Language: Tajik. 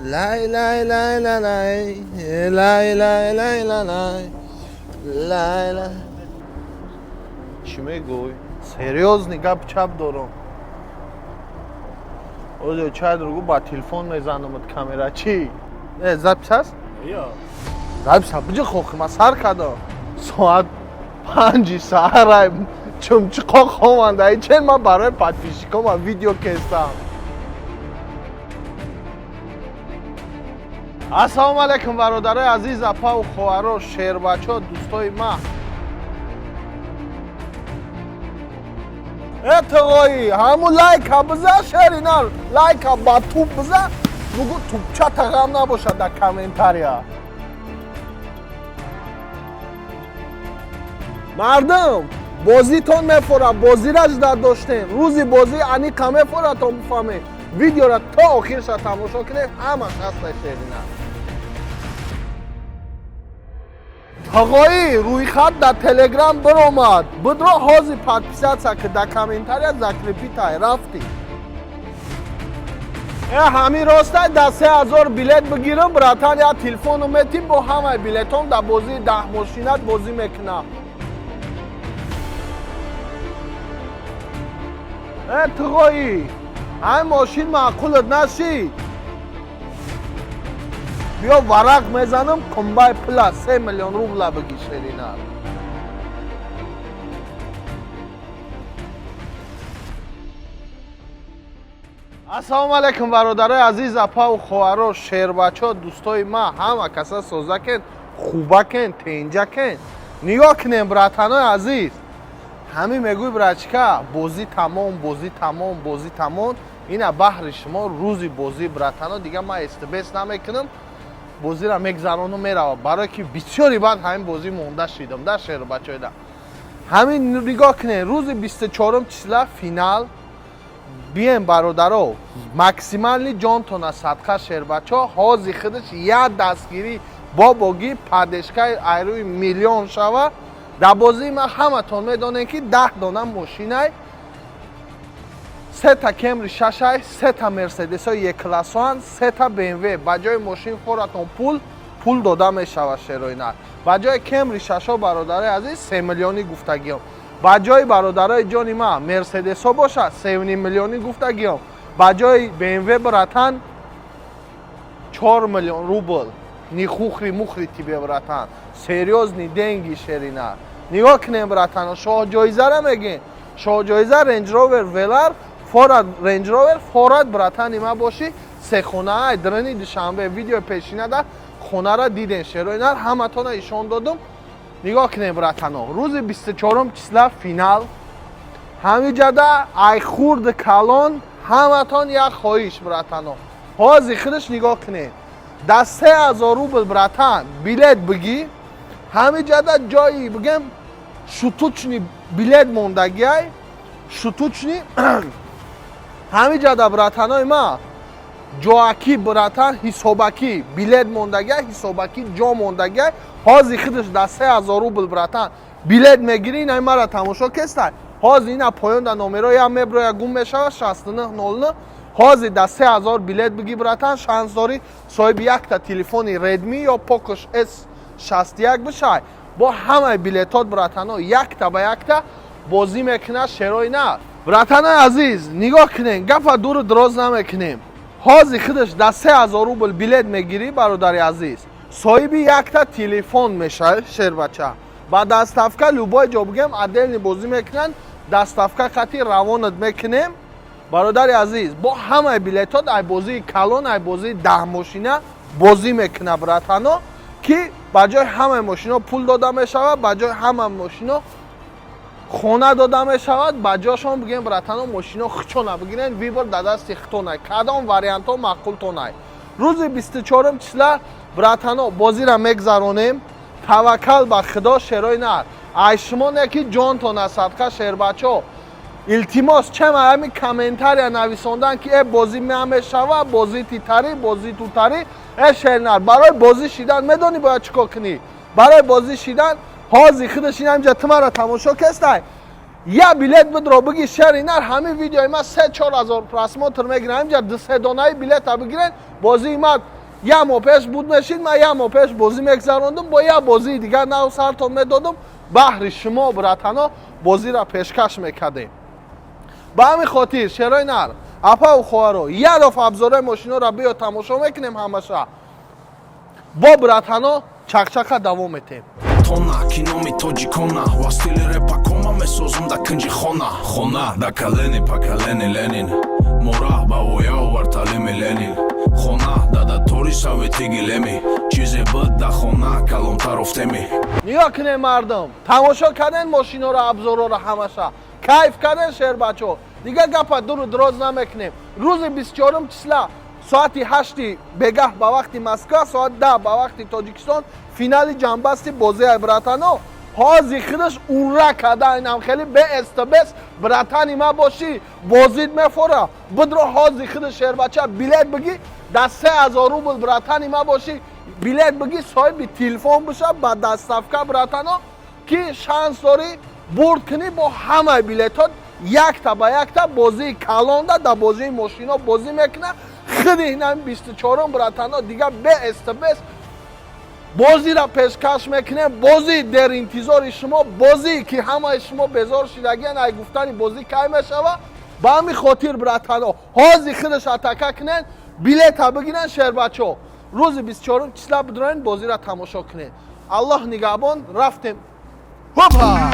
Lay lay lay lay lay lay lay lay lay lay lay lay. چی میگوی؟ سریوزنی گپ چپ دارم. اوزه چاید رو با تلفن میزنم کامera چی؟ نه زبط هست؟ یا زبط هست بجا خوخی ما سر کدا ساعت 5 سهر چمچقا خوانده ای چند ما برای پادپیشی کنم ویدیو کستم. السلام علیکم برادرای عزیز اپا و خواهرها شیر بچه ها دوستای ما اتقایی همون لایک ها بزن شیرینا لایک ها با توپ بزن بگو توپچه تغم نباشه در کامنتاریا مردم بازی تون میفوره بازی را جدا داشتیم روزی بازی انی کمه فوره تا بفهمه ویدیو را تا آخرش تماشا کنید همش هست شیرینا آقایی روی خط در تلگرام برآمد بدرو حاضی پادپیسات که در کامنتاریا ذکر پیتای رفتی همین راسته در 3000 بیلت بگیرم براتان یا تلفن اومدیم با همه بیلتون در بازی 10 ماشینات بازی میکنم اتقایی این ماشین معقولت نشید بیا ورق میزنم کمبای پلاس 3 میلیون روبل بگی شیرینا السلام علیکم برادرای عزیز اپا و خواهرها شیر بچه ها دوستای ما همه کسا سوزکن خوبکن تینجکن نگاه کنیم براتانای عزیز همین میگوی برچکا بازی تمام اینا بحر شما روزی بازی براتانا دیگه ما استبس نمیکنم بازی را میگذرانم میره برای که بسیاری بعد همین بازی مونده شدم در شهر بچه ده همین نگاه کنه روز 24 چسلا فینال بیایم برادرها مکسیمالی جان تونه صدقه شهر بچه ها حاضی خودش یک دستگیری با باگی پردشگاه ایروی میلیون شوه در بازی ما همه تون میدانه که 10 دانه ماشینه 3 تا کمری 6 3 تا مرسدس های یک کلاسوان 3 تا BMW بجای ماشین خورتون پول داده میشود شیروینا بجای کمری 6 ها برادرای عزیز 3 میلیونی گفتگیم بجای برادرای جانی ما مرسدس ها باشه 3.5 میلیونی گفتگیم بجای BMW براتن 4 میلیون روبل نی خوخری مخری تی براتن سریوز نی دنگی شیرینا نگاه کنیم براتن شاه جایزه را میگین شاه جایزه رنج روور ولر فورد رنج روور فورد براتن ما باشی سه خونه درنی دوشنبه ویدیو پیشینه در خونه را دیدین شیروینا همه تون ایشون دادم نگاه کنیم براتن روز 24 چسلا فینال همین جده ای خورد کلان همه تون یک خواهش براتن حاضی خودش نگاه کنیم در 3000 روبل براتن بیلت بگی همین جده جایی بگم شتوچنی بیلت موندگی شتوچنی همین جده براتنای ما جاکی براتن حسابکی بیلت موندگی حسابکی جا موندگی حاضی خودش در 3000 روبل براتن بیلت میگیری این ما را تماشا کستای حاضی اینا پایان در نومرای هم میبرای گم میشود 6909 حاضی در 3000 بیلت بگی براتن شانس داری صاحب یک تا تلفنی ردمی یا پوکوش S61 بشه با همه بیلتات براتنا یک تا به یک تا بازی میکنه شیروی نه براتنای عزیز نگاه کنین گفت دور دراز نمیکنیم حاضی خودش در 3000 روبل بیلت میگیری برادر عزیز صاحب یک تا تلفن میشه شیر بچه با دستافکه لوبای جا بگم عدل بازی میکنن دستافکه خطی روانت میکنیم برادر عزیز با همه بیلتات ای بازی کلان ای بازی 10 ماشینه بازی میکنه براتنا که بجای همه ماشینا پول داده میشود بجای همه ماشینا خونه داده میشود بجاشون بگیم براتنا ماشینا خچونه بگیرن ویبر در دست خطونه کدام واریانت ها معقول تونه روز 24 چسلا براتنا بازی را میگذرانیم توکل به خدا شیرای نه ای شما نکی جان تونه صدقه شیر بچه التماس چه همین کامنتاریا نویساندن که ای بازی میشوه بازی تیتری بازی توتری ای شیرنر برای بازی شیدن میدونی باید چیکار کنی برای بازی شیدن حاضی خودش این همجا تمه را تماشا کستای я билет бидро бигӣ шаринар ҳамин видеои ман 3-4 ҳазор просмотр мегирам ҷа дуседонаи билета бигирен бозии ман як моҳ пеш буд мешид ман як моҳ пеш бозӣ мегзарондум бо як бозии дигар нав сартон медодум баҳри шумо братано бозиро пешкаш мекардем ба ҳамин хотир шерои нар апаву хоҳаро як дафъа абзораи мошиноро биё тамошо мекунем ҳамаша бо братано чақчақа давом метем тона киноми тоҷикона ва стили репа кома месозум да кинҷи хона да калени пакалени ленин мора ба воя оварталими ленин хона дада тори советиги леми чизе буд да хона калонтарофтеми нигоҳ кунем мардум тамошо кардем мошиноро абзороро ҳамаша кайф кардем шербачо дигар гапа дуру дроз намекунем рӯзи 24 числа соати 8 бегаҳ ба вақти москва соат 10 ба вақти тоҷикистон финали ҷанбасти бозии братано ҳози худаш ура карда инам хеле беэстабес братани ма боши бозид мефора бидро ҳози худаш шербача билет бигӣ да 3000 рубл братани ма боши билет бигӣ соҳиби телефон боша ба дастафка братано ки шанс дорӣ бурд кунӣ бо ҳамаи билетҳо якта ба якта бозии калонда да бозии мошино бозӣ мекуна худи инам 24 братано дигар беэстабес бозиро пешкаш мекунем бози дер интизори шумо бозӣ ки ҳамаи шумо безор шудагиан ай гуфтани бозӣ кай мешава ба ҳамин хотир братано ҳози худаш атака кунен билета бигирен шербачо рӯзи 24 числа бидроен бозиро тамошо кунен аллоҳ нигаҳбон рафтем ҳопа